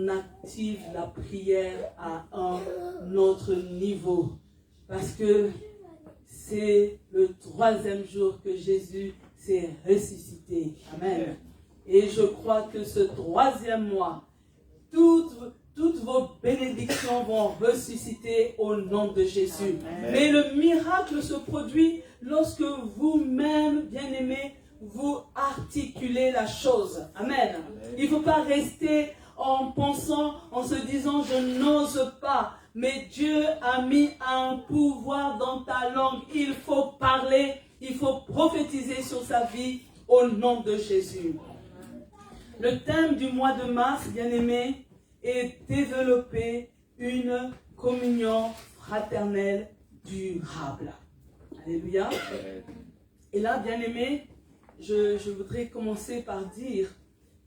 on active la prière à un autre niveau. Parce que c'est le 3e jour que Jésus s'est ressuscité. Amen. Et je crois que ce 3e mois, toutes vos bénédictions vont ressusciter au nom de Jésus. Amen. Mais le miracle se produit lorsque vous-même, bien-aimés, vous articulez la chose. Amen. Il ne faut pas rester en pensant, en se disant, je n'ose pas. Mais Dieu a mis un pouvoir dans ta langue. Il faut parler, il faut prophétiser sur sa vie au nom de Jésus. Le thème du mois de mars, bien-aimés, est développer une communion fraternelle durable. Alléluia. Et là, bien-aimés, je voudrais commencer par dire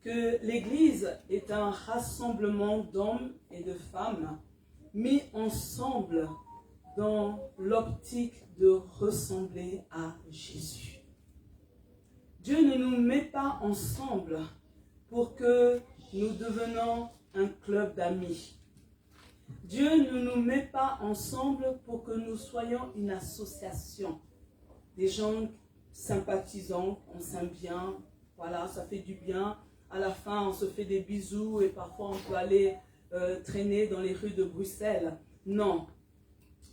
que l'Église est un rassemblement d'hommes et de femmes mis ensemble dans l'optique de ressembler à Jésus. Dieu ne nous met pas ensemble pour que nous devenions un club d'amis. Dieu ne nous met pas ensemble pour que nous soyons une association. Des gens sympathisants, on s'aime bien, voilà, ça fait du bien. À la fin, on se fait des bisous et parfois on peut aller traîner dans les rues de Bruxelles. Non.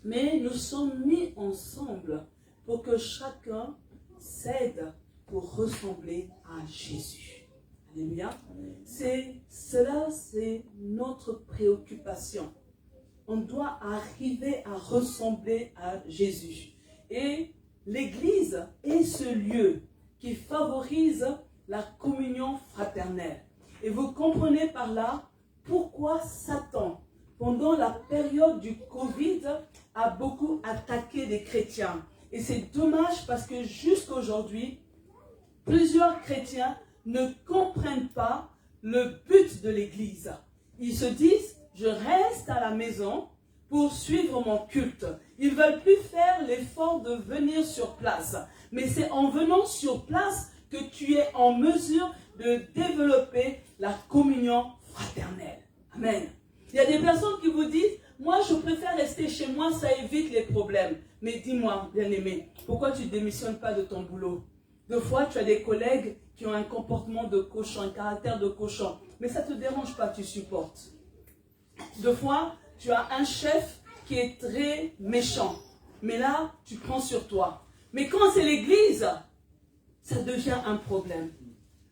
Mais nous sommes mis ensemble pour que chacun s'aide pour ressembler à Jésus. Alléluia. C'est notre préoccupation. On doit arriver à ressembler à Jésus. Et l'Église est ce lieu qui favorise la communion fraternelle. Et vous comprenez par là pourquoi Satan, pendant la période du Covid, a beaucoup attaqué les chrétiens. Et c'est dommage parce que jusqu'à aujourd'hui, plusieurs chrétiens ne comprennent pas le but de l'Église. Ils se disent, je reste à la maison pour suivre mon culte. Ils ne veulent plus faire l'effort de venir sur place. Mais c'est en venant sur place que tu es en mesure de développer la communion fraternelle. Amen. Il y a des personnes qui vous disent, moi je préfère rester chez moi, ça évite les problèmes. Mais dis-moi, bien-aimé, pourquoi tu ne démissionnes pas de ton boulot? Des fois, tu as des collègues qui ont un comportement de cochon, un caractère de cochon. Mais ça ne te dérange pas, tu supportes. Des fois, tu as un chef qui est très méchant. Mais là, tu prends sur toi. Mais quand c'est l'église, ça devient un problème.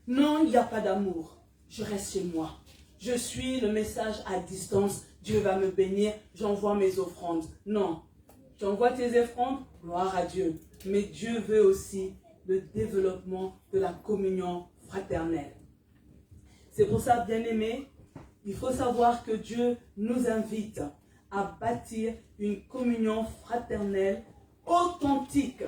Non, il n'y a pas d'amour. Je reste chez moi. Je suis le message à distance. Dieu va me bénir. J'envoie mes offrandes. Non. Tu envoies tes offrandes, gloire à Dieu. Mais Dieu veut aussi le développement de la communion fraternelle. C'est pour ça, bien-aimés, il faut savoir que Dieu nous invite à bâtir une communion fraternelle authentique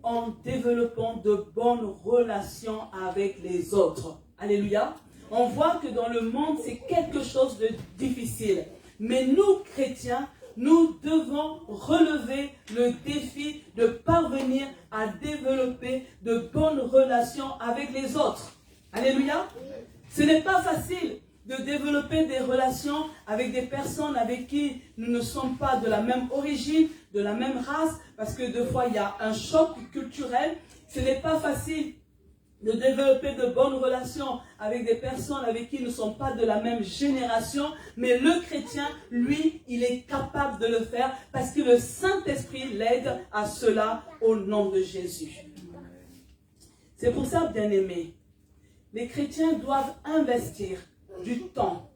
en développant de bonnes relations avec les autres. Alléluia. On voit que dans le monde, c'est quelque chose de difficile. Mais nous, chrétiens, nous devons relever le défi de parvenir à développer de bonnes relations avec les autres. Alléluia. Ce n'est pas facile de développer des relations avec des personnes avec qui nous ne sommes pas de la même origine, de la même race, parce que des fois il y a un choc culturel. Ce n'est pas facile de développer de bonnes relations avec des personnes avec qui nous ne sommes pas de la même génération, mais le chrétien, lui, il est capable de le faire parce que le Saint-Esprit l'aide à cela au nom de Jésus. C'est pour ça, bien-aimés, les chrétiens doivent investir du temps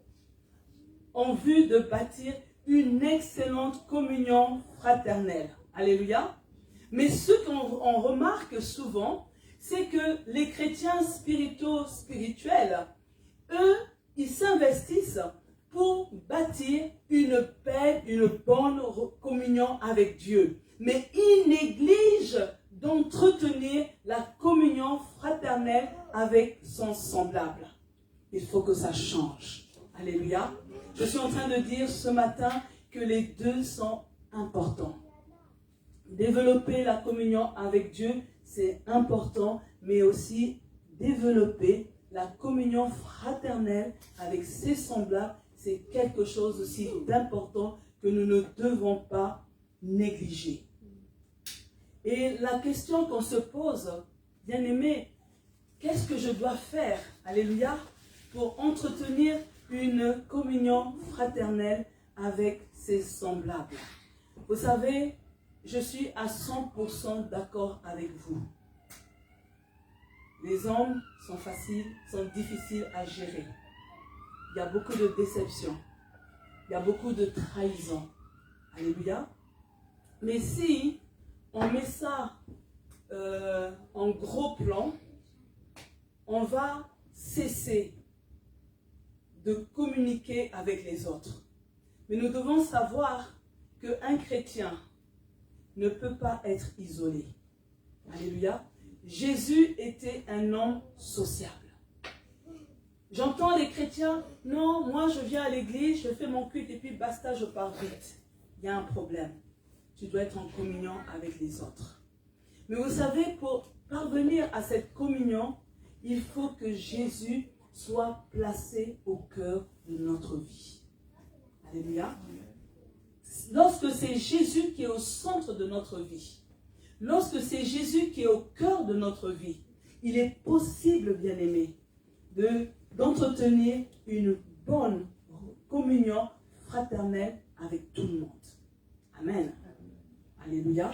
en vue de bâtir une excellente communion fraternelle. Alléluia. Mais ce qu'on remarque souvent, c'est que les chrétiens spirituels, eux, ils s'investissent pour bâtir une paix, une bonne communion avec Dieu. Mais ils négligent d'entretenir la communion fraternelle avec son semblable. Il faut que ça change. Alléluia. Je suis en train de dire ce matin que les deux sont importants. Développer la communion avec Dieu, c'est important, mais aussi développer la communion fraternelle avec ses semblables, c'est quelque chose aussi d'important que nous ne devons pas négliger. Et la question qu'on se pose, bien-aimés, qu'est-ce que je dois faire, alléluia, pour entretenir une communion fraternelle avec ses semblables? Vous savez, je suis à 100% d'accord avec vous. Les hommes sont faciles, sont difficiles à gérer. Il y a beaucoup de déceptions. Il y a beaucoup de trahison. Alléluia. Mais si on met ça en gros plan, on va cesser de communiquer avec les autres. Mais nous devons savoir qu'un chrétien ne peut pas être isolé. Alléluia. Jésus était un homme sociable. J'entends les chrétiens, non, moi je viens à l'église, je fais mon culte et puis basta, je pars vite. Il y a un problème. Tu dois être en communion avec les autres. Mais vous savez, pour parvenir à cette communion, il faut que Jésus soit placé au cœur de notre vie. Alléluia. Lorsque c'est Jésus qui est au centre de notre vie, lorsque c'est Jésus qui est au cœur de notre vie, il est possible, bien-aimés, d'entretenir une bonne communion fraternelle avec tout le monde. Amen. Alléluia.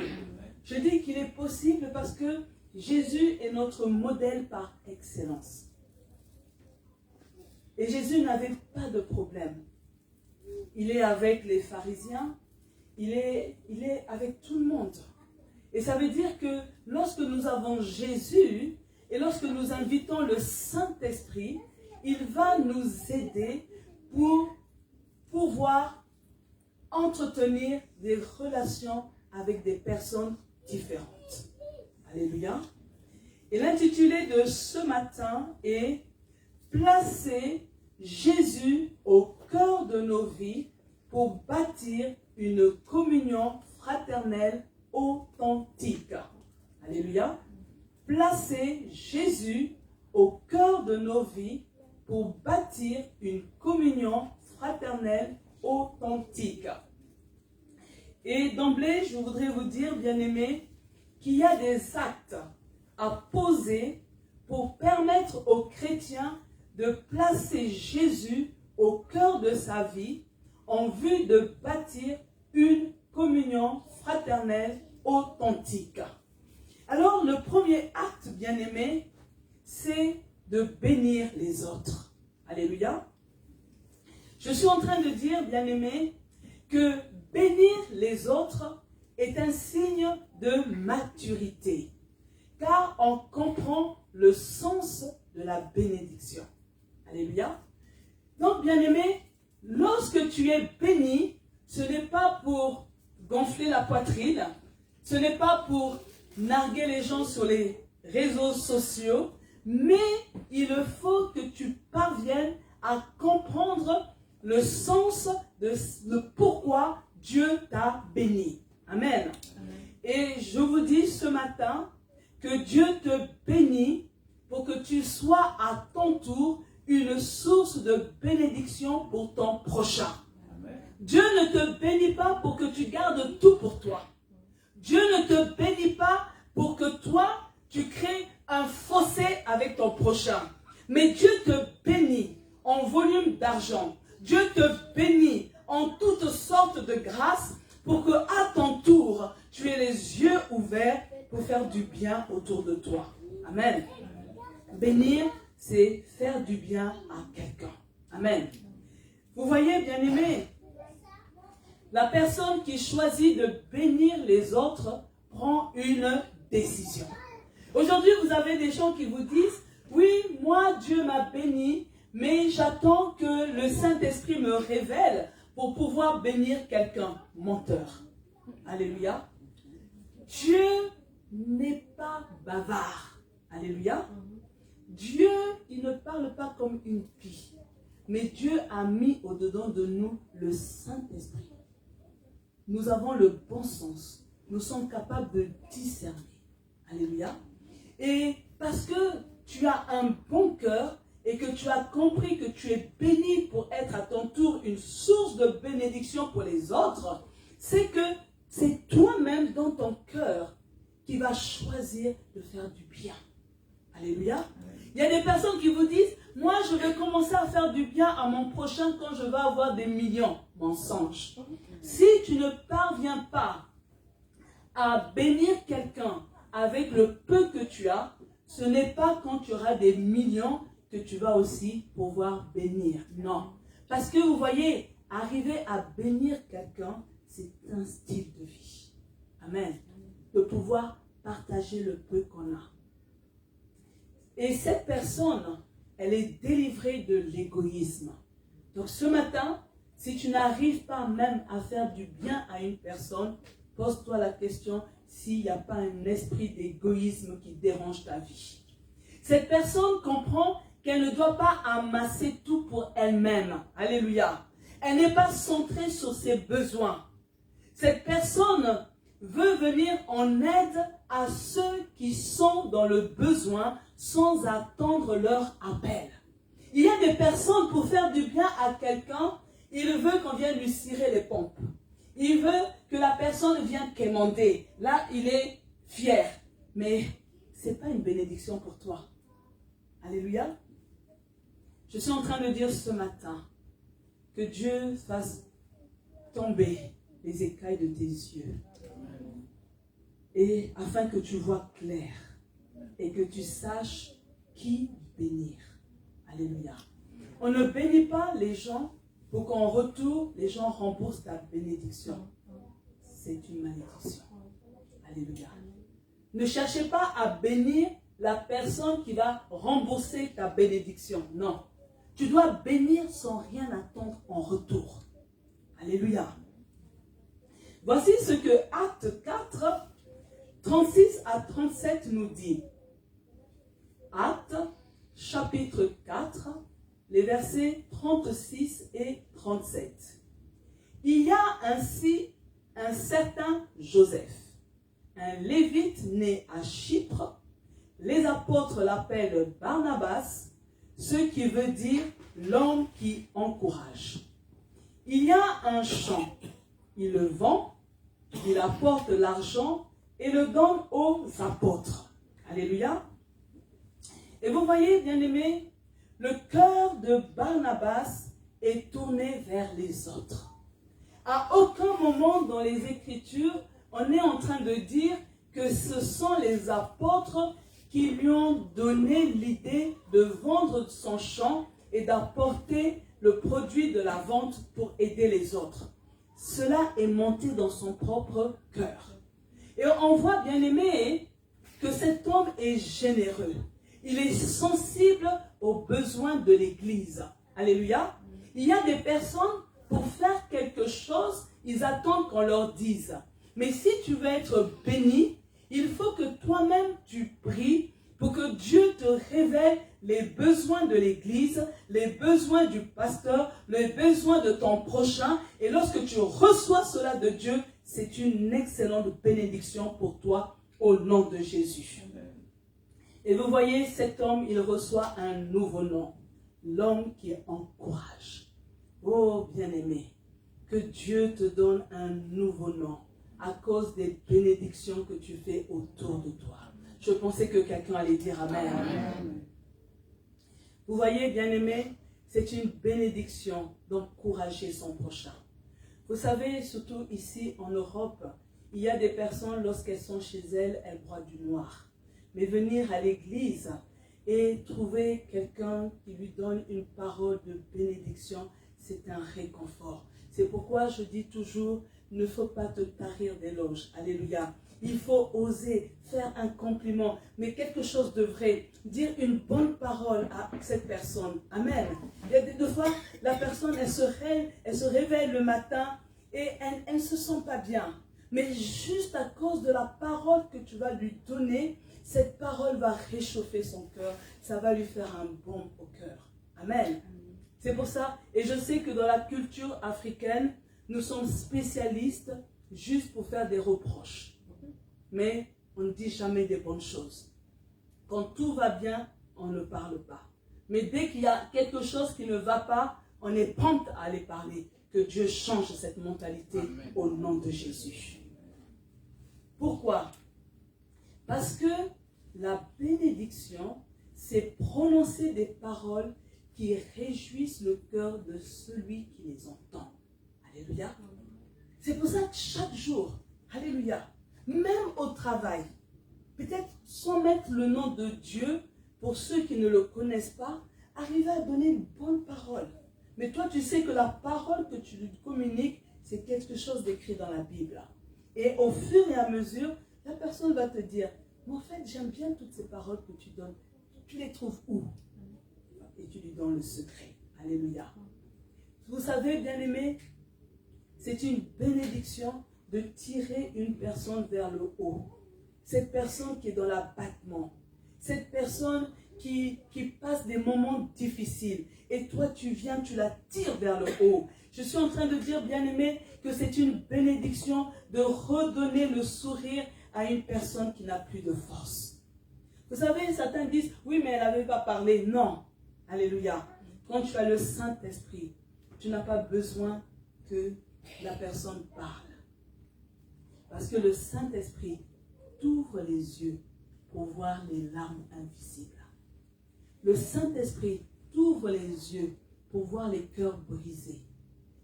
Je dis qu'il est possible parce que Jésus est notre modèle par excellence. Et Jésus n'avait pas de problème. Il est avec les pharisiens, il est avec tout le monde. Et ça veut dire que lorsque nous avons Jésus et lorsque nous invitons le Saint-Esprit, il va nous aider pour pouvoir entretenir des relations avec des personnes différentes. Alléluia. Et l'intitulé de ce matin est « Placer Jésus au cœur de nos vies pour bâtir une communion fraternelle authentique. » Alléluia. Placer Jésus au cœur de nos vies pour bâtir une communion fraternelle authentique. Et d'emblée, je voudrais vous dire, bien-aimés, qu'il y a des actes à poser pour permettre aux chrétiens de placer Jésus au cœur de sa vie en vue de bâtir une communion fraternelle authentique. Alors, le premier acte, bien-aimé, c'est de bénir les autres. Alléluia. Je suis en train de dire, bien-aimé, que bénir les autres est un signe de maturité, car on comprend le sens de la bénédiction. Alléluia. Donc, bien-aimé, lorsque tu es béni, ce n'est pas pour gonfler la poitrine, ce n'est pas pour narguer les gens sur les réseaux sociaux, mais il faut que tu parviennes à comprendre le sens de pourquoi Dieu t'a béni. Amen. Amen. Et je vous dis ce matin que Dieu te bénit pour que tu sois à ton tour une source de bénédiction pour ton prochain. Amen. Dieu ne te bénit pas pour que tu gardes tout pour toi. Dieu ne te bénit pas pour que toi, tu crées un fossé avec ton prochain. Mais Dieu te bénit en volume d'argent. Dieu te bénit en toutes sortes de grâces pour que à ton tour, tu aies les yeux ouverts pour faire du bien autour de toi. Amen. Bénir, c'est faire du bien à quelqu'un. Amen. Vous voyez, bien-aimés, la personne qui choisit de bénir les autres prend une décision. Aujourd'hui, vous avez des gens qui vous disent, oui, moi, Dieu m'a béni, mais j'attends que le Saint-Esprit me révèle pour pouvoir bénir quelqu'un. Menteur. Alléluia. Dieu n'est pas bavard. Alléluia. Dieu, il ne parle pas comme une pie. Mais Dieu a mis au-dedans de nous le Saint-Esprit. Nous avons le bon sens. Nous sommes capables de discerner. Alléluia. Et parce que tu as un bon cœur, et que tu as compris que tu es béni pour être à ton tour une source de bénédiction pour les autres, c'est que c'est toi-même dans ton cœur qui vas choisir de faire du bien. Alléluia. Il y a des personnes qui vous disent, moi je vais commencer à faire du bien à mon prochain quand je vais avoir des millions. Mensonge. Si tu ne parviens pas à bénir quelqu'un avec le peu que tu as, ce n'est pas quand tu auras des millions que tu vas aussi pouvoir bénir. Non. Parce que vous voyez, arriver à bénir quelqu'un, c'est un style de vie. Amen. De pouvoir partager le peu qu'on a. Et cette personne, elle est délivrée de l'égoïsme. Donc ce matin, si tu n'arrives pas même à faire du bien à une personne, pose-toi la question s'il n'y a pas un esprit d'égoïsme qui dérange ta vie. Cette personne comprend qu'elle ne doit pas amasser tout pour elle-même. Alléluia. Elle n'est pas centrée sur ses besoins. Cette personne veut venir en aide à ceux qui sont dans le besoin sans attendre leur appel. Il y a des personnes, pour faire du bien à quelqu'un, il veut qu'on vienne lui cirer les pompes. Il veut que la personne vienne quémander. Là, il est fier. Mais ce n'est pas une bénédiction pour toi. Alléluia. Je suis en train de dire ce matin que Dieu fasse tomber les écailles de tes yeux. Et afin que tu vois clair et que tu saches qui bénir. Alléluia. On ne bénit pas les gens pour qu'en retour, les gens remboursent ta bénédiction. C'est une malédiction. Alléluia. Ne cherchez pas à bénir la personne qui va rembourser ta bénédiction. Non. Tu dois bénir sans rien attendre en retour. Alléluia. Voici ce que Acte 4, 36 à 37 nous dit. Acte, chapitre 4, les versets 36 et 37. Il y a ainsi un certain Joseph, un Lévite né à Chypre. Les apôtres l'appellent Barnabas, ce qui veut dire l'homme qui encourage. Il y a un champ, il le vend, il apporte l'argent et le donne aux apôtres. Alléluia. Et vous voyez, bien-aimés, le cœur de Barnabas est tourné vers les autres. À aucun moment dans les Écritures, on est en train de dire que ce sont les apôtres qui lui ont donné l'idée de vendre son champ et d'apporter le produit de la vente pour aider les autres. Cela est monté dans son propre cœur. Et on voit, bien aimé, que cet homme est généreux. Il est sensible aux besoins de l'Église. Alléluia. Il y a des personnes, pour faire quelque chose, ils attendent qu'on leur dise. Mais si tu veux être béni, il faut que toi-même tu pries pour que Dieu te révèle les besoins de l'Église, les besoins du pasteur, les besoins de ton prochain. Et lorsque tu reçois cela de Dieu, c'est une excellente bénédiction pour toi au nom de Jésus. Et vous voyez, cet homme, il reçoit un nouveau nom. L'homme qui encourage. Oh bien-aimé, que Dieu te donne un nouveau nom à cause des bénédictions que tu fais autour de toi. Je pensais que quelqu'un allait dire Amen. Amen. Vous voyez, bien-aimé, c'est une bénédiction d'encourager son prochain. Vous savez, surtout ici en Europe, il y a des personnes, lorsqu'elles sont chez elles, elles broient du noir. Mais venir à l'église et trouver quelqu'un qui lui donne une parole de bénédiction, c'est un réconfort. C'est pourquoi je dis toujours, il ne faut pas te tarir d'éloges. Alléluia. Il faut oser faire un compliment, mais quelque chose de vrai. Dire une bonne parole à cette personne. Amen. Il y a des fois, la personne, elle se réveille le matin et elle ne se sent pas bien. Mais juste à cause de la parole que tu vas lui donner, cette parole va réchauffer son cœur. Ça va lui faire un baume au cœur. Amen. C'est pour ça, et je sais que dans la culture africaine, nous sommes spécialistes juste pour faire des reproches. Mais on ne dit jamais des bonnes choses. Quand tout va bien, on ne parle pas. Mais dès qu'il y a quelque chose qui ne va pas, on est prompt à aller parler. Que Dieu change cette mentalité au nom de Jésus. Pourquoi? Parce que la bénédiction, c'est prononcer des paroles qui réjouissent le cœur de celui qui les entend. Alléluia. C'est pour ça que chaque jour, alléluia, même au travail, peut-être sans mettre le nom de Dieu, pour ceux qui ne le connaissent pas, arriver à donner une bonne parole. Mais toi, tu sais que la parole que tu lui communiques, c'est quelque chose d'écrit dans la Bible. Et au fur et à mesure, la personne va te dire, mais en fait, j'aime bien toutes ces paroles que tu donnes. Tu les trouves où? Et tu lui donnes le secret. Alléluia. Vous savez, bien-aimés, c'est une bénédiction de tirer une personne vers le haut. Cette personne qui est dans l'abattement. Cette personne qui passe des moments difficiles. Et toi, tu viens, tu la tires vers le haut. Je suis en train de dire, bien-aimé, que c'est une bénédiction de redonner le sourire à une personne qui n'a plus de force. Vous savez, certains disent, oui, mais elle n'avait pas parlé. Non. Alléluia. Quand tu as le Saint-Esprit, tu n'as pas besoin que la personne parle. Parce que le Saint-Esprit t'ouvre les yeux pour voir les larmes invisibles. Le Saint-Esprit t'ouvre les yeux pour voir les cœurs brisés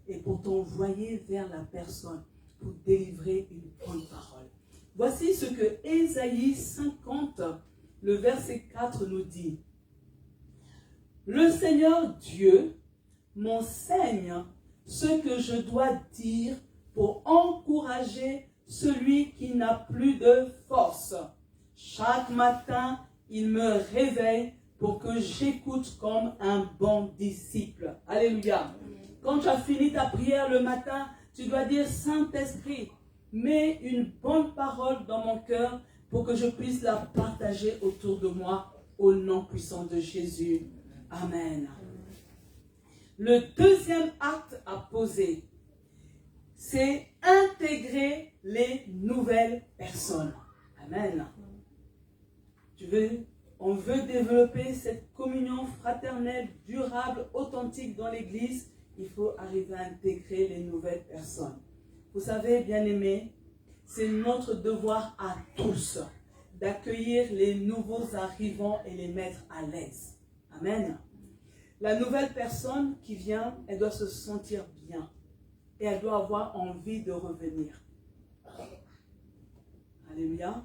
et pour t'envoyer vers la personne pour délivrer une bonne parole. Voici ce que Ésaïe 50, le verset 4 nous dit. Le Seigneur Dieu m'enseigne ce que je dois dire pour encourager celui qui n'a plus de force. Chaque matin, il me réveille pour que j'écoute comme un bon disciple. Alléluia. Quand tu as fini ta prière le matin, tu dois dire, Saint-Esprit, mets une bonne parole dans mon cœur pour que je puisse la partager autour de moi au nom puissant de Jésus. Amen. Le deuxième acte à poser, c'est intégrer les nouvelles personnes. Amen. On veut développer cette communion fraternelle, durable, authentique dans l'Église. Il faut arriver à intégrer les nouvelles personnes. Vous savez, bien-aimés, c'est notre devoir à tous d'accueillir les nouveaux arrivants et les mettre à l'aise. Amen. La nouvelle personne qui vient, elle doit se sentir bien et elle doit avoir envie de revenir. Alléluia.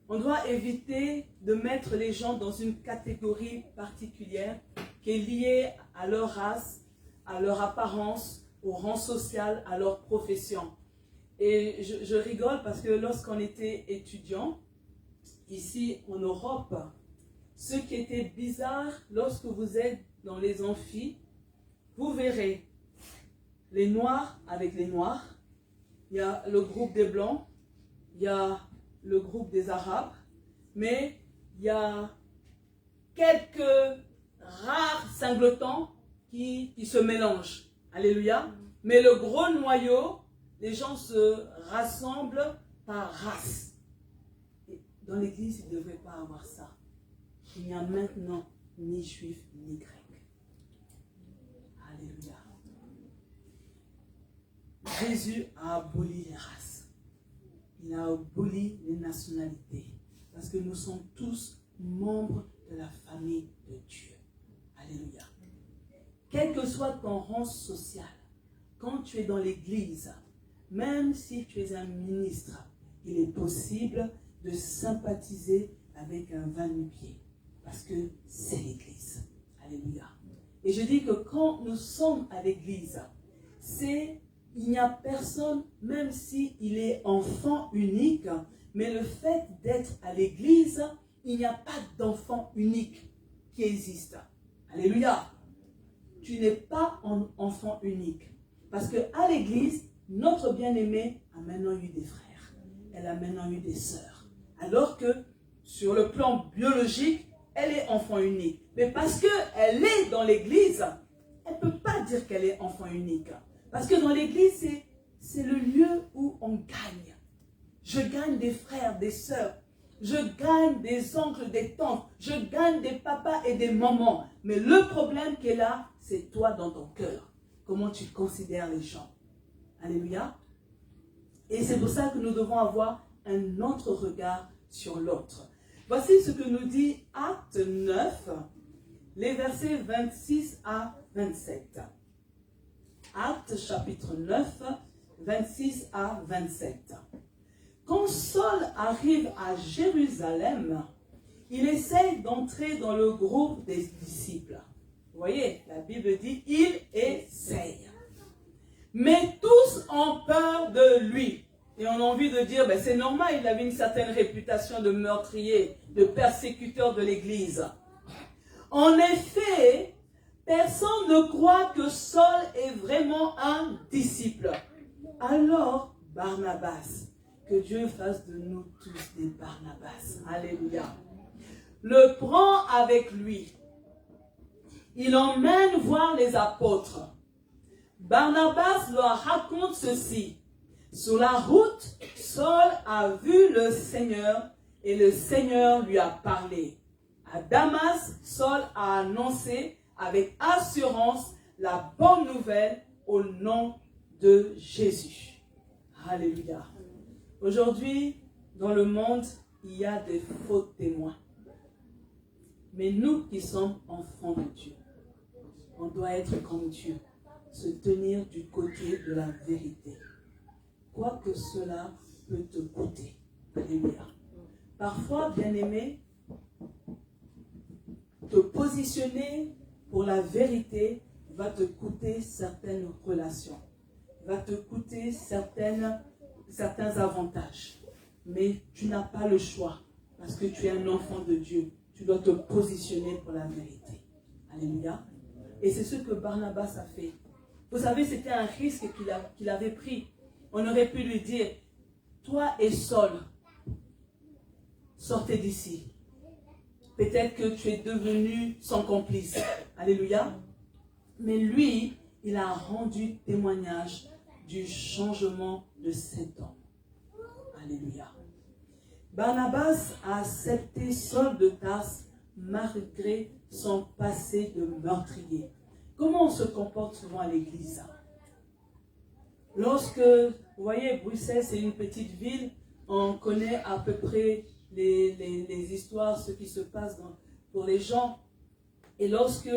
On doit éviter de mettre les gens dans une catégorie particulière qui est liée à leur race, à leur apparence, au rang social, à leur profession. Et je rigole parce que lorsqu'on était étudiant, ici en Europe, ce qui était bizarre, lorsque vous êtes dans les amphis, vous verrez les Noirs avec les Noirs, il y a le groupe des Blancs, il y a le groupe des Arabes, mais il y a quelques rares singletons qui se mélangent. Alléluia. Mais le gros noyau, les gens se rassemblent par race. Et dans l'Église, il ne devrait pas avoir ça. Il n'y a maintenant ni juif ni grec. Alléluia. Jésus a aboli les races. Il a aboli les nationalités. Parce que nous sommes tous membres de la famille de Dieu. Alléluia. Quel que soit ton rang social, quand tu es dans l'église, même si tu es un ministre, il est possible de sympathiser avec un va-nu-pied. Parce que c'est l'église. Alléluia. Et je dis que quand nous sommes à l'église, il n'y a personne, même s'il est enfant unique, mais le fait d'être à l'église, il n'y a pas d'enfant unique qui existe. Alléluia. Tu n'es pas un enfant unique. Parce qu'à l'église, notre bien-aimée a maintenant eu des frères. Elle a maintenant eu des sœurs. Alors que sur le plan biologique, elle est enfant unique. Mais parce qu'elle est dans l'église, elle ne peut pas dire qu'elle est enfant unique. Parce que dans l'église, c'est le lieu où on gagne. Je gagne des frères, des sœurs. Je gagne des oncles, des tantes. Je gagne des papas et des mamans. Mais le problème qui est là, c'est toi dans ton cœur. Comment tu considères les gens. Alléluia. Et c'est pour ça que nous devons avoir un autre regard sur l'autre. Voici ce que nous dit Acte 9, les versets 26 à 27. Acte chapitre 9, 26 à 27. Quand Saul arrive à Jérusalem, il essaye d'entrer dans le groupe des disciples. Vous voyez, la Bible dit, il essaye. Mais tous ont peur de lui. Et on a envie de dire, ben c'est normal, il avait une certaine réputation de meurtrier, de persécuteur de l'Église. En effet, personne ne croit que Saul est vraiment un disciple. Alors, Barnabas, que Dieu fasse de nous tous des Barnabas. Alléluia. Le prend avec lui. Il emmène voir les apôtres. Barnabas leur raconte ceci. Sur la route, Saul a vu le Seigneur et le Seigneur lui a parlé. À Damas, Saul a annoncé avec assurance la bonne nouvelle au nom de Jésus. Alléluia. Aujourd'hui, dans le monde, il y a des faux témoins. Mais nous qui sommes enfants de Dieu, on doit être comme Dieu, se tenir du côté de la vérité. Quoi que cela peut te coûter. Alléluia. Parfois, bien-aimé, te positionner pour la vérité va te coûter certaines relations, va te coûter certains avantages. Mais tu n'as pas le choix parce que tu es un enfant de Dieu. Tu dois te positionner pour la vérité. Alléluia. Et c'est ce que Barnabas a fait. Vous savez, c'était un risque qu'il avait pris. On aurait pu lui dire, toi et Saul, sortez d'ici. Peut-être que tu es devenu son complice. Alléluia. Mais lui, il a rendu témoignage du changement de cet homme. Alléluia. Barnabas a accepté Saul de Tarse malgré son passé de meurtrier. Comment on se comporte souvent à l'église? Lorsque, vous voyez, Bruxelles, c'est une petite ville, on connaît à peu près les histoires, ce qui se passe pour les gens. Et lorsque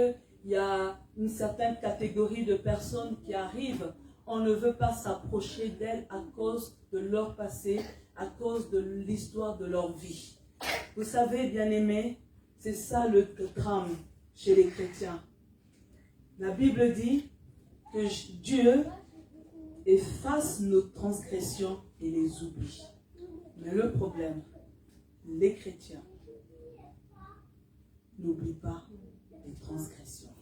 il y a une certaine catégorie de personnes qui arrivent, on ne veut pas s'approcher d'elles à cause de leur passé, à cause de l'histoire de leur vie. Vous savez, bien-aimés, c'est ça le drame chez les chrétiens. La Bible dit que Dieu efface nos transgressions et les oublie. Mais le problème, les chrétiens n'oublient pas les transgressions.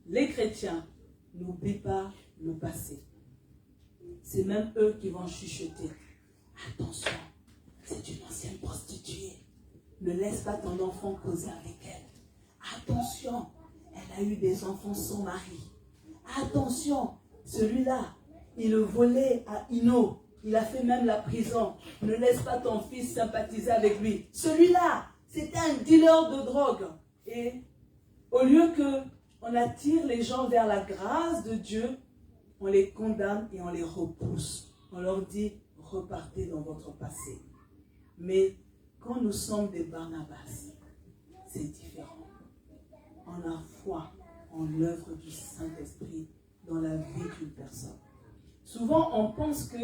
Les chrétiens n'oublient pas le passé. C'est même eux qui vont chuchoter. Attention, c'est une ancienne prostituée. Ne laisse pas ton enfant causer avec elle. Attention, elle a eu des enfants sans mari. Attention, celui-là, il volait à Ino. Il a fait même la prison. Ne laisse pas ton fils sympathiser avec lui. Celui-là, c'était un dealer de drogue. Et au lieu qu'on attire les gens vers la grâce de Dieu, on les condamne et on les repousse. On leur dit, repartez dans votre passé. Mais quand nous sommes des Barnabas, c'est différent. On a foi en l'œuvre du Saint-Esprit dans la vie d'une personne. Souvent, on pense que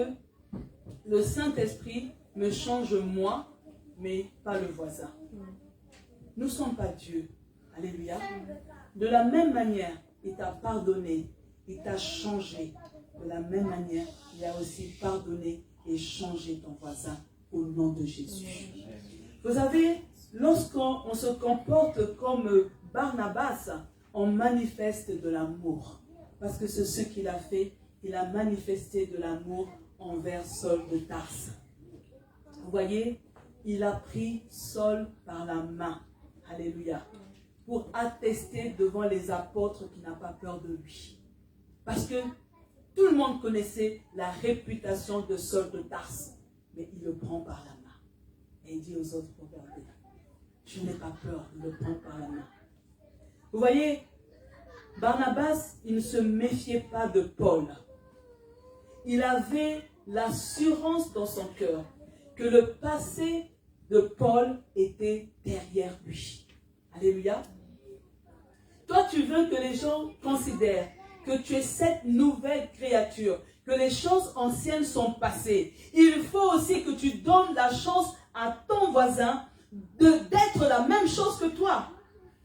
le Saint-Esprit me change moi, mais pas le voisin. Nous ne sommes pas Dieu. Alléluia. De la même manière, il t'a pardonné, il t'a changé. De la même manière, il a aussi pardonné et changé ton voisin au nom de Jésus. Vous savez, lorsqu'on se comporte comme Barnabas, on manifeste de l'amour. Parce que c'est ce qu'il a fait. Il a manifesté de l'amour envers Saul de Tarse. Vous voyez, il a pris Saul par la main. Alléluia. Pour attester devant les apôtres qu'il n'a pas peur de lui. Parce que tout le monde connaissait la réputation de Saul de Tarse. Mais il le prend par la main. et dit aux autres, regardez, je n'ai pas peur, il le prend par la main. Vous voyez, Barnabas, il ne se méfiait pas de Paul. Il avait l'assurance dans son cœur que le passé de Paul était derrière lui. Alléluia. Toi, tu veux que les gens considèrent que tu es cette nouvelle créature, que les choses anciennes sont passées. Il faut aussi que tu donnes la chance à ton voisin d'être la même chose que toi.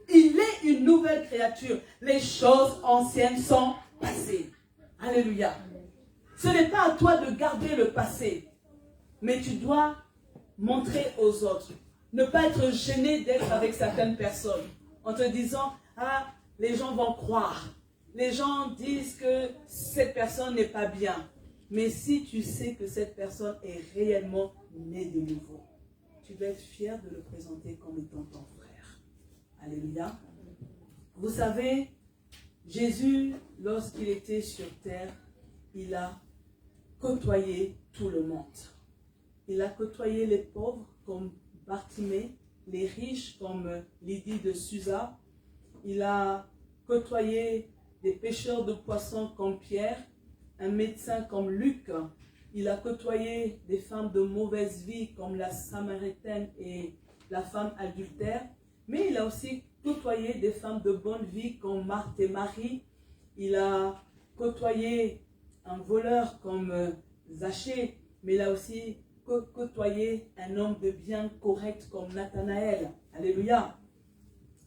Il est une nouvelle créature. Les choses anciennes sont passées. Alléluia. Ce n'est pas à toi de garder le passé, mais tu dois montrer aux autres. Ne pas être gêné d'être avec certaines personnes en te disant, ah, les gens vont croire. Les gens disent que cette personne n'est pas bien. Mais si tu sais que cette personne est réellement née de nouveau, tu dois être fier de le présenter comme étant ton frère. Alléluia. Vous savez, Jésus, lorsqu'il était sur terre, il a côtoyé tout le monde. Il a côtoyé les pauvres comme Bartimée, les riches comme Lydie de Susa. Il a côtoyé des pêcheurs de poissons comme Pierre, un médecin comme Luc. Il a côtoyé des femmes de mauvaise vie comme la Samaritaine et la femme adultère. Mais il a aussi côtoyé des femmes de bonne vie comme Marthe et Marie. Il a côtoyé un voleur comme Zachée, mais il a aussi côtoyé un homme de bien correct comme Nathanaël. Alléluia.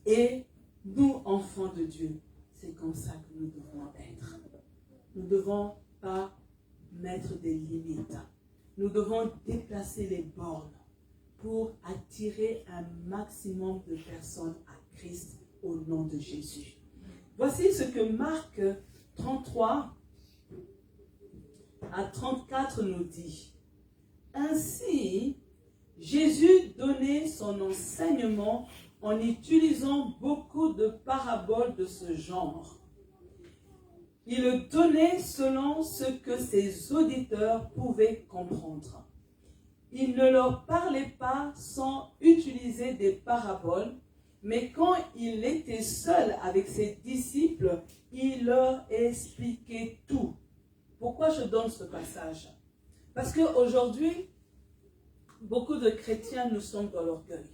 Et nous, enfants de Dieu, c'est comme ça que nous devons être. Nous ne devons pas mettre des limites. Nous devons déplacer les bornes pour attirer un maximum de personnes à Christ au nom de Jésus. Voici ce que Marc 33 à 34 nous dit. Ainsi, Jésus donnait son enseignement en utilisant beaucoup de paraboles de ce genre. Il le donnait selon ce que ses auditeurs pouvaient comprendre. Il ne leur parlait pas sans utiliser des paraboles, mais quand il était seul avec ses disciples, il leur expliquait tout. Pourquoi je donne ce passage? Parce qu'aujourd'hui, beaucoup de chrétiens, nous sommes dans l'orgueil.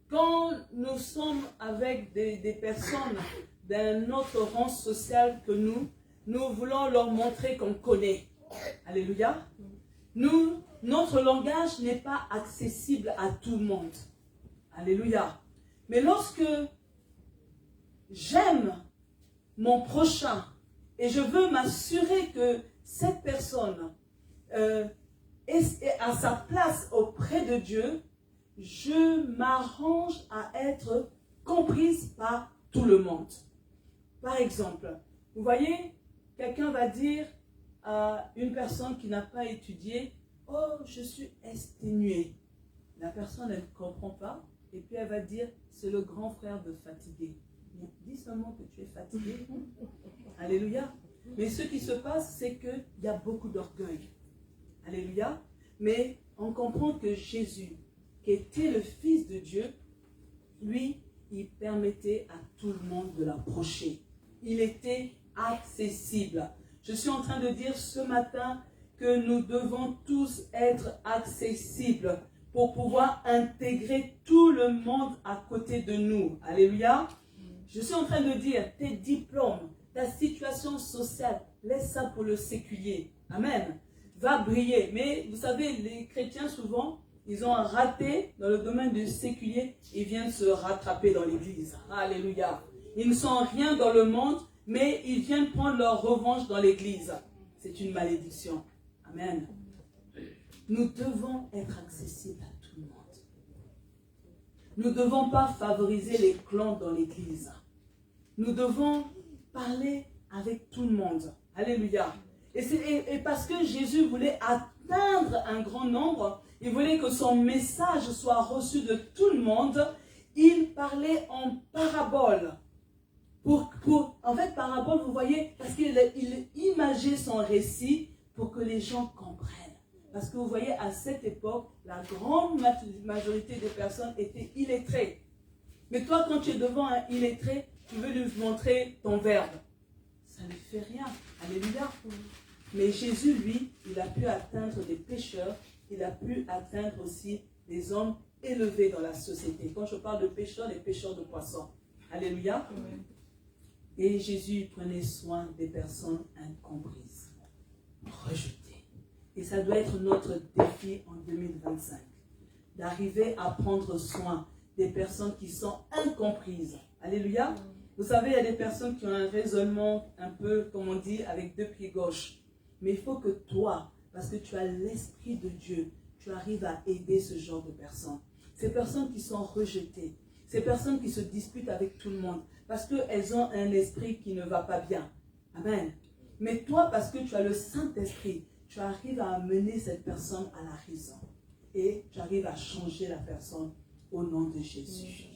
Quand nous sommes avec des personnes d'un autre rang social que nous voulons leur montrer qu'on connaît. Alléluia. Notre langage n'est pas accessible à tout le monde. Alléluia. Mais lorsque j'aime mon prochain et je veux m'assurer que cette personne est à sa place auprès de Dieu, je m'arrange à être comprise par tout le monde. Par exemple, vous voyez, quelqu'un va dire à une personne qui n'a pas étudié, « Oh, je suis exténuée ». La personne, elle ne comprend pas, et puis elle va dire, « C'est le grand frère de fatigué ». Dis seulement que tu es fatigué. Alléluia. Mais ce qui se passe, c'est qu'il y a beaucoup d'orgueil. Alléluia. Mais on comprend que Jésus, qui était le Fils de Dieu, lui, il permettait à tout le monde de l'approcher. Il était accessible. Je suis en train de dire ce matin que nous devons tous être accessibles pour pouvoir intégrer tout le monde à côté de nous. Alléluia. Je suis en train de dire, tes diplômes, ta situation sociale, laisse ça pour le séculier. Amen. Va briller. Mais vous savez, les chrétiens souvent, ils ont raté dans le domaine du séculier, ils viennent se rattraper dans l'église. Alléluia. Ils ne sont rien dans le monde, mais ils viennent prendre leur revanche dans l'église. C'est une malédiction. Amen. Nous devons être accessibles à tout le monde. Nous ne devons pas favoriser les clans dans l'église. Nous devons parler avec tout le monde. Alléluia. Et parce que Jésus voulait atteindre un grand nombre, il voulait que son message soit reçu de tout le monde, il parlait en parabole. En fait, parabole, vous voyez, parce qu'il imageait son récit pour que les gens comprennent. Parce que vous voyez, à cette époque, la grande majorité des personnes étaient illettrées. Mais toi, quand tu es devant un illettré, tu veux lui montrer ton verbe. Ça ne lui fait rien. Alléluia. Mais Jésus, lui, il a pu atteindre des pécheurs. Il a pu atteindre aussi des hommes élevés dans la société. Quand je parle de pécheurs, les pécheurs de poissons. Alléluia. Et Jésus prenait soin des personnes incomprises, rejetées. Et ça doit être notre défi en 2025. D'arriver à prendre soin des personnes qui sont incomprises. Alléluia. Vous savez, il y a des personnes qui ont un raisonnement un peu, comme on dit, avec 2 pieds gauche. Mais il faut que toi, parce que tu as l'Esprit de Dieu, tu arrives à aider ce genre de personnes. Ces personnes qui sont rejetées, ces personnes qui se disputent avec tout le monde, parce qu'elles ont un esprit qui ne va pas bien. Amen. Mais toi, parce que tu as le Saint-Esprit, tu arrives à amener cette personne à la raison. Et tu arrives à changer la personne au nom de Jésus.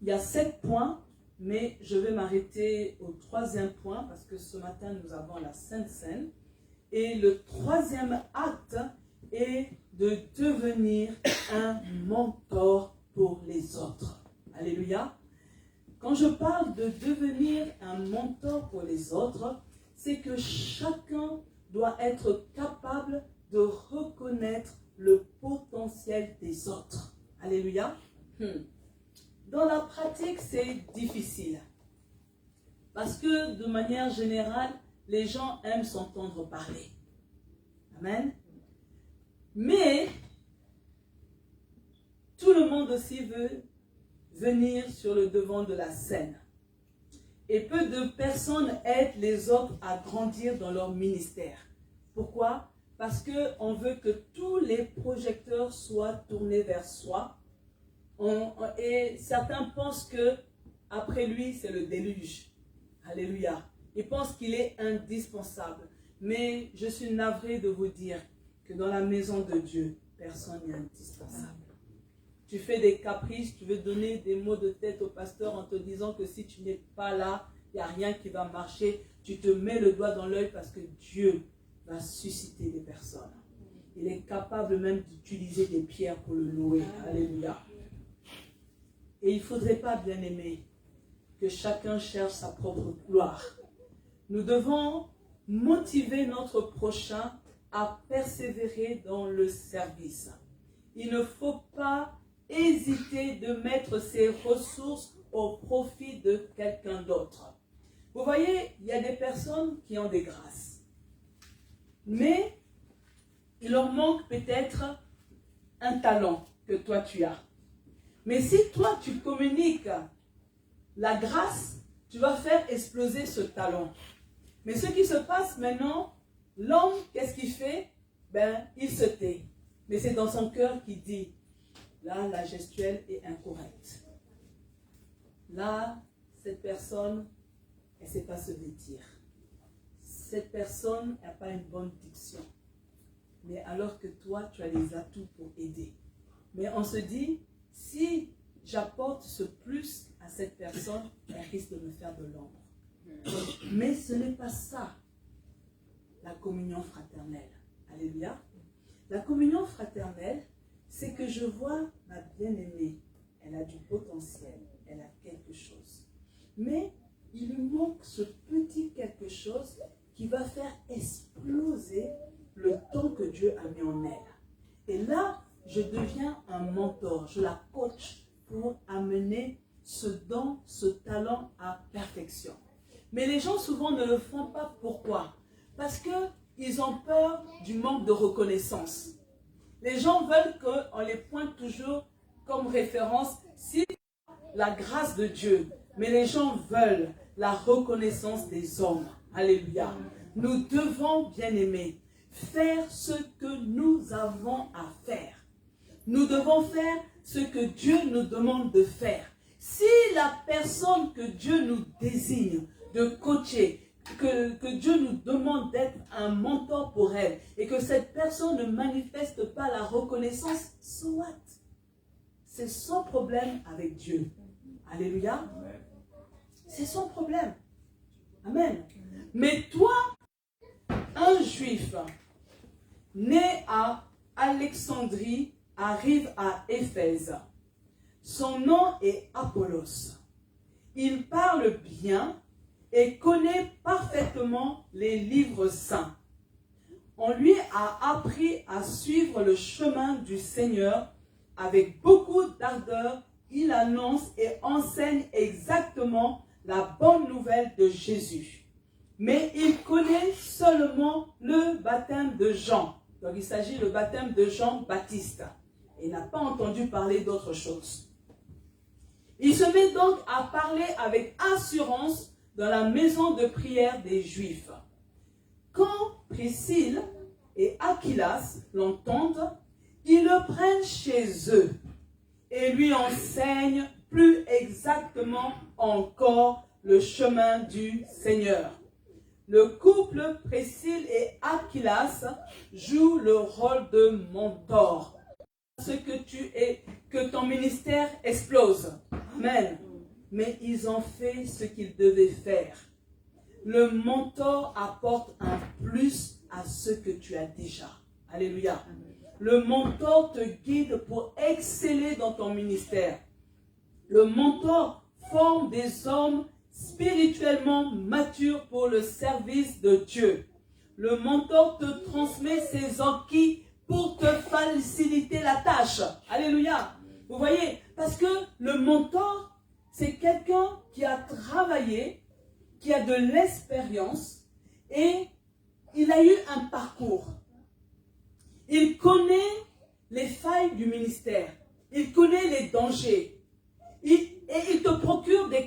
Il y a 7 points, mais je vais m'arrêter au 3e point, parce que ce matin, nous avons la Sainte Seine. Et le 3e acte est de devenir un mentor pour les autres. Alléluia. Quand je parle de devenir un mentor pour les autres, c'est que chacun doit être capable de reconnaître le potentiel des autres. Alléluia. Dans la pratique, c'est difficile. Parce que de manière générale, les gens aiment s'entendre parler. Amen. Mais tout le monde aussi veut venir sur le devant de la scène. Et peu de personnes aident les autres à grandir dans leur ministère. Pourquoi? Parce qu'on veut que tous les projecteurs soient tournés vers soi. Et certains pensent que après lui, c'est le déluge. Alléluia. Ils pensent qu'il est indispensable. Mais je suis navrée de vous dire que dans la maison de Dieu, personne n'est indispensable. Tu fais des caprices, tu veux donner des mots de tête au pasteur en te disant que si tu n'es pas là, il n'y a rien qui va marcher. Tu te mets le doigt dans l'œil parce que Dieu va susciter des personnes. Il est capable même d'utiliser des pierres pour le louer. Alléluia. Et il ne faudrait pas, bien aimé, que chacun cherche sa propre gloire. Nous devons motiver notre prochain à persévérer dans le service. Il ne faut pas hésiter de mettre ses ressources au profit de quelqu'un d'autre. Vous voyez, il y a des personnes qui ont des grâces. Mais il leur manque peut-être un talent que toi tu as. Mais si toi tu communiques la grâce, tu vas faire exploser ce talent. Mais ce qui se passe maintenant, l'homme, qu'est-ce qu'il fait? Il se tait. Mais c'est dans son cœur qu'il dit, là, la gestuelle est incorrecte. Là, cette personne, elle ne sait pas se vêtir. Cette personne n'a pas une bonne diction. Mais alors que toi, tu as les atouts pour aider. Mais on se dit, si j'apporte ce plus à cette personne, elle risque de me faire de l'ombre. Mais ce n'est pas ça, la communion fraternelle. Alléluia. La communion fraternelle, c'est que je vois ma bien-aimée, elle a du potentiel, elle a quelque chose. Mais il lui manque ce petit quelque chose qui va faire exploser le don que Dieu a mis en elle. Et là, je deviens un mentor, je la coach pour amener ce don, ce talent à perfection. Mais les gens souvent ne le font pas. Pourquoi? Parce qu'ils ont peur du manque de reconnaissance. Les gens veulent qu'on les pointe toujours comme référence si la grâce de Dieu. Mais les gens veulent la reconnaissance des hommes. Alléluia. Nous devons, bien aimés, faire ce que nous avons à faire. Nous devons faire ce que Dieu nous demande de faire. Si la personne que Dieu nous désigne de coacher, que Dieu nous demande d'être un mentor pour elle, et que cette personne ne manifeste pas la reconnaissance, so what? C'est son problème avec Dieu. Alléluia. C'est son problème. Amen. Mais toi, un juif né à Alexandrie, arrive à Éphèse. Son nom est Apollos. Il parle bien et connaît parfaitement les livres saints. On lui a appris à suivre le chemin du Seigneur avec beaucoup d'ardeur. Il annonce et enseigne exactement la bonne nouvelle de Jésus. Mais il connaît seulement le baptême de Jean. Donc il s'agit du baptême de Jean-Baptiste. Il n'a pas entendu parler d'autre chose. Il se met donc à parler avec assurance dans la maison de prière des Juifs. Quand Priscille et Aquilas l'entendent, ils le prennent chez eux et lui enseignent plus exactement encore le chemin du Seigneur. Le couple Priscille et Aquilas joue le rôle de mentor. Ce que tu es, que ton ministère explose. Amen. Mais ils ont fait ce qu'ils devaient faire. Le mentor apporte un plus à ce que tu as déjà. Alléluia. Le mentor te guide pour exceller dans ton ministère. Le mentor forme des hommes spirituellement matures pour le service de Dieu. Le mentor te transmet ses acquis pour te faciliter la tâche. Alléluia. Vous voyez, parce que le mentor, c'est quelqu'un qui a travaillé, qui a de l'expérience et il a eu un parcours. Il connaît les failles du ministère. Il connaît les dangers. Et il te procure des